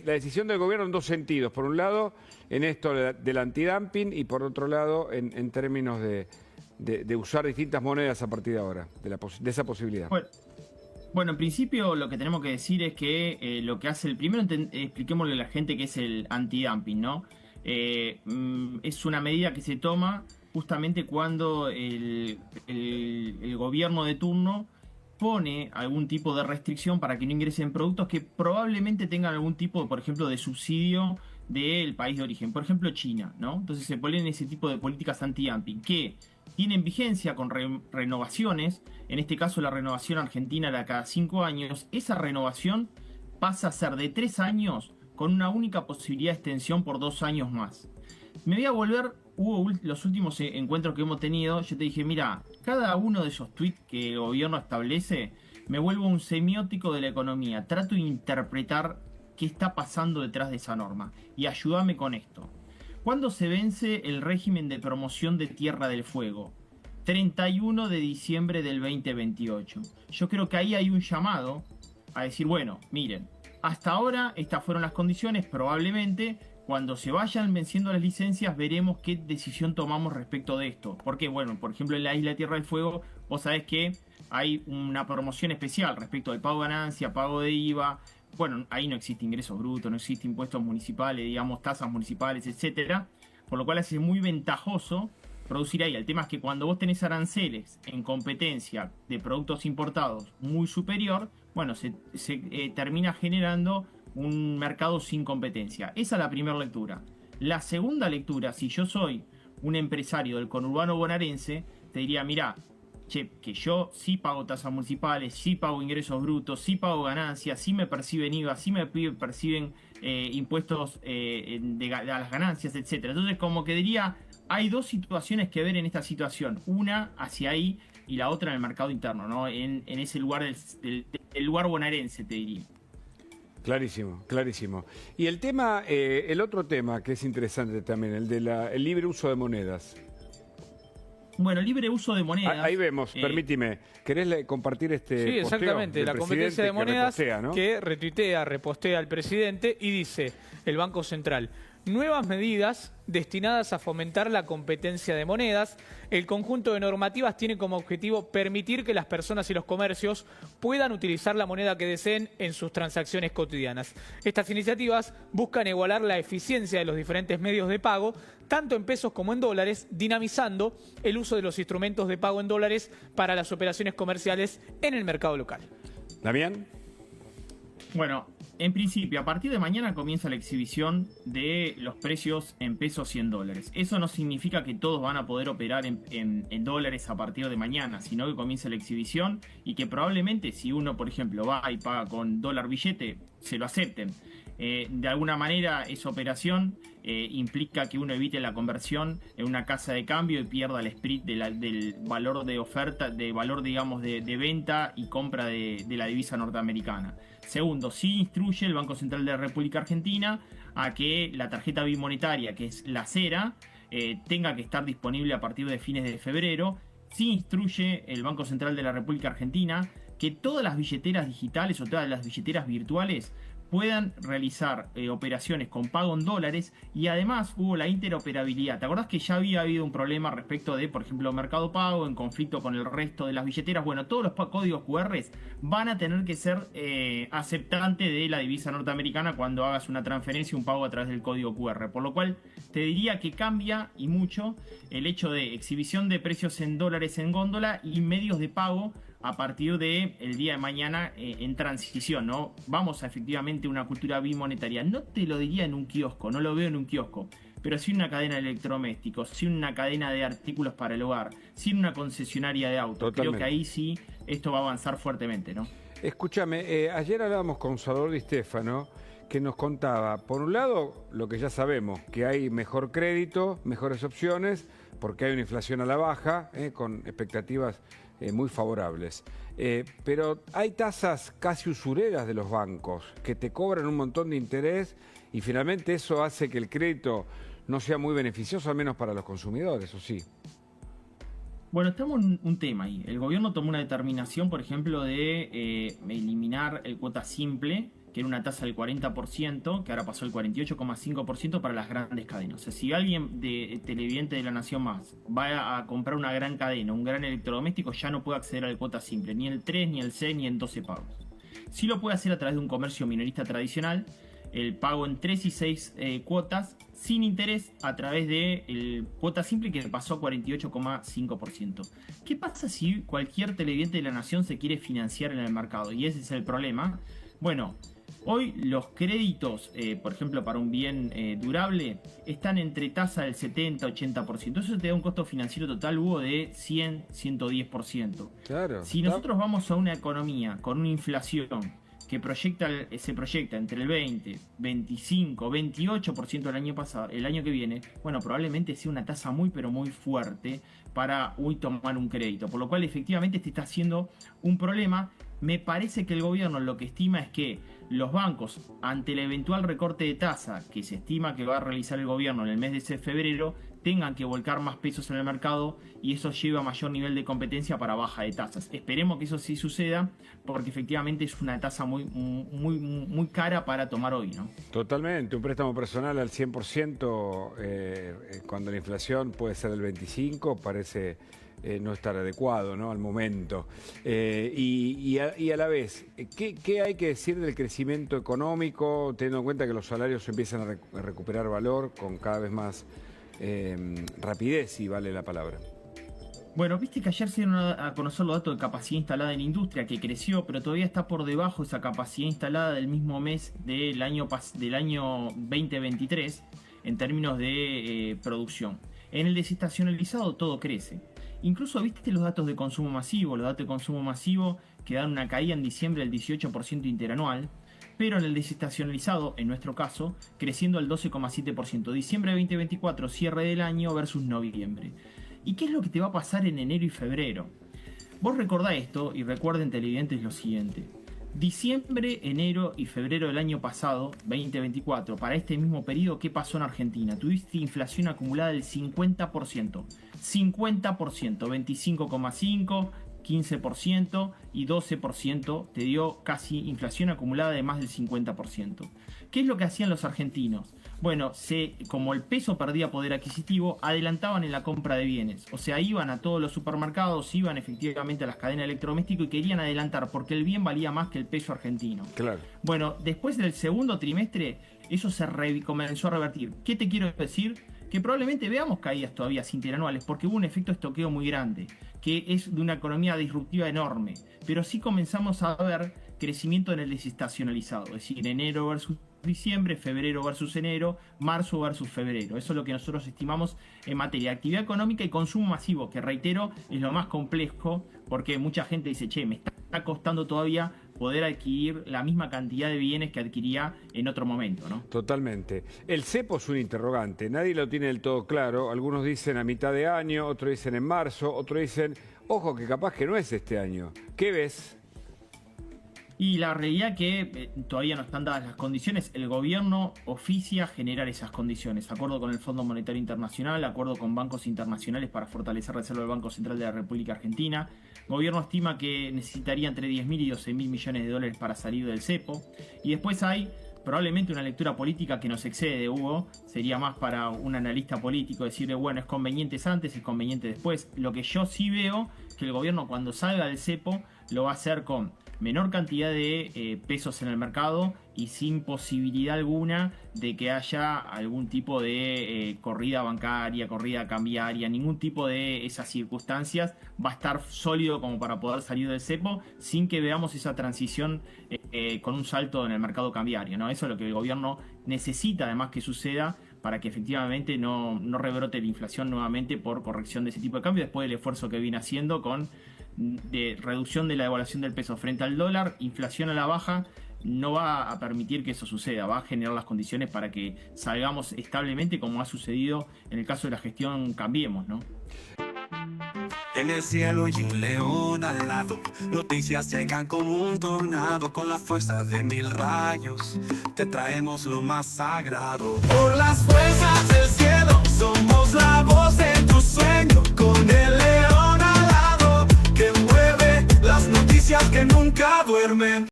La decisión del gobierno en dos sentidos. Por un lado, en esto del antidumping y por otro lado, en términos de usar distintas monedas a partir de ahora, de esa posibilidad. Bueno, en principio lo que tenemos que decir es que lo que hace el primero, expliquémosle a la gente qué es el antidumping, ¿no? Es una medida que se toma justamente cuando el gobierno de turno pone algún tipo de restricción para que no ingresen productos que probablemente tengan algún tipo, por ejemplo, de subsidio del país de origen. Por ejemplo, China, ¿no? Entonces se ponen ese tipo de políticas anti-dumping que tienen vigencia con renovaciones. En este caso, la renovación argentina era cada 5 años. Esa renovación pasa a ser de 3 años con una única posibilidad de extensión por 2 años más. Me voy a volver, los últimos encuentros que hemos tenido, yo te dije, mira, cada uno de esos tweets que el gobierno establece, me vuelvo un semiótico de la economía, trato de interpretar qué está pasando detrás de esa norma y ayúdame con esto. ¿Cuándo se vence el régimen de promoción de Tierra del Fuego? 31 de diciembre del 2028. Yo creo que ahí hay un llamado a decir, bueno, miren, hasta ahora estas fueron las condiciones, probablemente cuando se vayan venciendo las licencias veremos qué decisión tomamos respecto de esto. Porque, bueno, por ejemplo en la isla Tierra del Fuego, vos sabés que hay una promoción especial respecto al pago de ganancia, pago de IVA. Bueno, ahí no existe ingresos brutos, no existe impuestos municipales, digamos, tasas municipales, etcétera. Por lo cual hace muy ventajoso producir ahí. El tema es que cuando vos tenés aranceles en competencia de productos importados muy superior, bueno, se termina generando un mercado sin competencia. Esa es la primera lectura. La segunda lectura, si yo soy un empresario del conurbano bonaerense, te diría, mirá, che, que yo sí pago tasas municipales, sí pago ingresos brutos, sí pago ganancias, sí me perciben IVA, sí me perciben impuestos a las ganancias, etc. Entonces, como que diría, hay dos situaciones que ver en esta situación. Una hacia ahí y la otra en el mercado interno, ¿no? En ese lugar del lugar bonaerense, te diría. Clarísimo, clarísimo. Y el tema, el otro tema que es interesante también, el el libre uso de monedas. Bueno, libre uso de monedas. Ahí vemos, permíteme. ¿Querés compartir este Sí, exactamente. La competencia de monedas que retuitea, repostea al presidente y dice el Banco Central: nuevas medidas destinadas a fomentar la competencia de monedas. El conjunto de normativas tiene como objetivo permitir que las personas y los comercios puedan utilizar la moneda que deseen en sus transacciones cotidianas. Estas iniciativas buscan igualar la eficiencia de los diferentes medios de pago, tanto en pesos como en dólares, dinamizando el uso de los instrumentos de pago en dólares para las operaciones comerciales en el mercado local. ¿Damián? Bueno, en principio, a partir de mañana comienza la exhibición de los precios en pesos y en dólares. Eso no significa que todos van a poder operar en dólares a partir de mañana, sino que comienza la exhibición y que probablemente si uno, por ejemplo, va y paga con dólar billete, se lo acepten. De alguna manera esa operación implica que uno evite la conversión en una casa de cambio y pierda el split del valor de oferta, de valor, digamos, de venta y compra de la divisa norteamericana. Segundo, sí instruye el Banco Central de la República Argentina a que la tarjeta bimonetaria, que es la cera, tenga que estar disponible a partir de fines de febrero. Sí instruye el Banco Central de la República Argentina que todas las billeteras digitales o todas las billeteras virtuales puedan realizar operaciones con pago en dólares y además hubo la interoperabilidad. ¿Te acordás que ya había habido un problema respecto de, por ejemplo, Mercado Pago en conflicto con el resto de las billeteras? Bueno, todos los códigos QR van a tener que ser aceptantes de la divisa norteamericana cuando hagas una transferencia, un pago a través del código QR. Por lo cual te diría que cambia y mucho el hecho de exhibición de precios en dólares en góndola y medios de pago a partir del día de mañana en transición, ¿no? Vamos a efectivamente una cultura bimonetaria. No te lo diría en un kiosco, no lo veo en un kiosco, pero sí en una cadena de electrodomésticos, sí en una cadena de artículos para el hogar, sí en una concesionaria de autos. Creo que ahí sí esto va a avanzar fuertemente, ¿no? Escúchame, ayer hablábamos con Salvador Di Stefano, que nos contaba, por un lado, lo que ya sabemos, que hay mejor crédito, mejores opciones, porque hay una inflación a la baja, con expectativas muy favorables. Pero hay tasas casi usureras de los bancos que te cobran un montón de interés y finalmente eso hace que el crédito no sea muy beneficioso, al menos para los consumidores, ¿o sí? Bueno, estamos en un tema ahí. El gobierno tomó una determinación, por ejemplo, de eliminar el cuota simple que era una tasa del 40%, que ahora pasó al 48,5% para las grandes cadenas. O sea, si alguien de televidente de La Nación Más va a comprar una gran cadena, un gran electrodoméstico, ya no puede acceder a la cuota simple, ni el 3, ni el 6, ni en 12 pagos. Sí lo puede hacer a través de un comercio minorista tradicional, el pago en 3 y 6 cuotas, sin interés, a través de el cuota simple, que pasó a 48,5%. ¿Qué pasa si cualquier televidente de La Nación se quiere financiar en el mercado? Y ese es el problema. Bueno, hoy los créditos, por ejemplo, para un bien durable, están entre tasa del 70-80%. Eso te da un costo financiero total, Hugo, de 100-110%. Claro. Si nosotros vamos a una economía con una inflación que se proyecta entre el 20, 25, 28% el año pasado, el año que viene, bueno, probablemente sea una tasa muy, pero muy fuerte para hoy tomar un crédito. Por lo cual, efectivamente, este está siendo un problema. Me parece que el gobierno lo que estima es que los bancos, ante el eventual recorte de tasa que se estima que va a realizar el gobierno en el mes de febrero, tengan que volcar más pesos en el mercado y eso lleva a mayor nivel de competencia para baja de tasas. Esperemos que eso sí suceda, porque efectivamente es una tasa muy cara para tomar hoy, ¿no? Totalmente, un préstamo personal al 100%, cuando la inflación puede ser del 25%, parece no estar adecuado, ¿no?, al momento. Y a la vez, ¿qué hay que decir del crecimiento económico, teniendo en cuenta que los salarios empiezan a recuperar valor con cada vez más rapidez, si vale la palabra? Bueno, viste que ayer se dieron a conocer los datos de capacidad instalada en la industria, que creció, pero todavía está por debajo esa capacidad instalada del mismo mes del año 2023 en términos de producción. En el desestacionalizado todo crece. Incluso viste los datos de consumo masivo. Los datos de consumo masivo que dan una caída en diciembre del 18% interanual, pero en el desestacionalizado, en nuestro caso, creciendo al 12,7%. Diciembre de 2024, cierre del año versus noviembre. ¿Y qué es lo que te va a pasar en enero y febrero? Vos recordá esto y recuerden, televidentes, lo siguiente. Diciembre, enero y febrero del año pasado, 2024, para este mismo periodo, ¿qué pasó en Argentina? Tuviste inflación acumulada del 50%. 50%, 25,5%, 15% y 12% te dio casi inflación acumulada de más del 50%. ¿Qué es lo que hacían los argentinos? Bueno, como el peso perdía poder adquisitivo, adelantaban en la compra de bienes. O sea, iban a todos los supermercados, iban efectivamente a las cadenas de electrodomésticos y querían adelantar porque el bien valía más que el peso argentino. Claro. Bueno, después del segundo trimestre, eso se comenzó a revertir. ¿Qué te quiero decir? Que probablemente veamos caídas todavía interanuales porque hubo un efecto estoqueo muy grande, que es de una economía disruptiva enorme. Pero sí comenzamos a ver crecimiento en el desestacionalizado, es decir, enero versus diciembre, febrero versus enero, marzo versus febrero. Eso es lo que nosotros estimamos en materia de actividad económica y consumo masivo, que reitero es lo más complejo porque mucha gente dice, che, me está costando todavía poder adquirir la misma cantidad de bienes que adquiría en otro momento, ¿no? Totalmente. El cepo es un interrogante, nadie lo tiene del todo claro. Algunos dicen a mitad de año, otros dicen en marzo, otros dicen, ojo, que capaz que no es este año. ¿Qué ves? Y la realidad que todavía no están dadas las condiciones. El gobierno oficia generar esas condiciones. Acuerdo con el Fondo Monetario Internacional, acuerdo con bancos internacionales para fortalecer la reserva del Banco Central de la República Argentina. El gobierno estima que necesitaría entre 10.000 y 12.000 millones de dólares para salir del cepo. Y después hay probablemente una lectura política que nos excede, Hugo. Sería más para un analista político decirle, bueno, es conveniente antes, es conveniente después. Lo que yo sí veo, que el gobierno cuando salga del cepo lo va a hacer con menor cantidad de pesos en el mercado y sin posibilidad alguna de que haya algún tipo de corrida bancaria, corrida cambiaria, ningún tipo de esas circunstancias. Va a estar sólido como para poder salir del cepo sin que veamos esa transición con un salto en el mercado cambiario, ¿no? Eso es lo que el gobierno necesita además que suceda para que efectivamente no rebrote la inflación nuevamente por corrección de ese tipo de cambio, después del esfuerzo que viene haciendo de reducción de la devaluación del peso frente al dólar, inflación a la baja. No va a permitir que eso suceda, va a generar las condiciones para que salgamos establemente como ha sucedido en el caso de la gestión Cambiemos, ¿no? En el cielo y un león al lado, noticias llegan como un tornado, con la fuerza de 1000 rayos, te traemos lo más sagrado. Por las fuerzas del cielo, somos la voz de tu sueño, con el león al lado, que mueve las noticias que nunca duermen.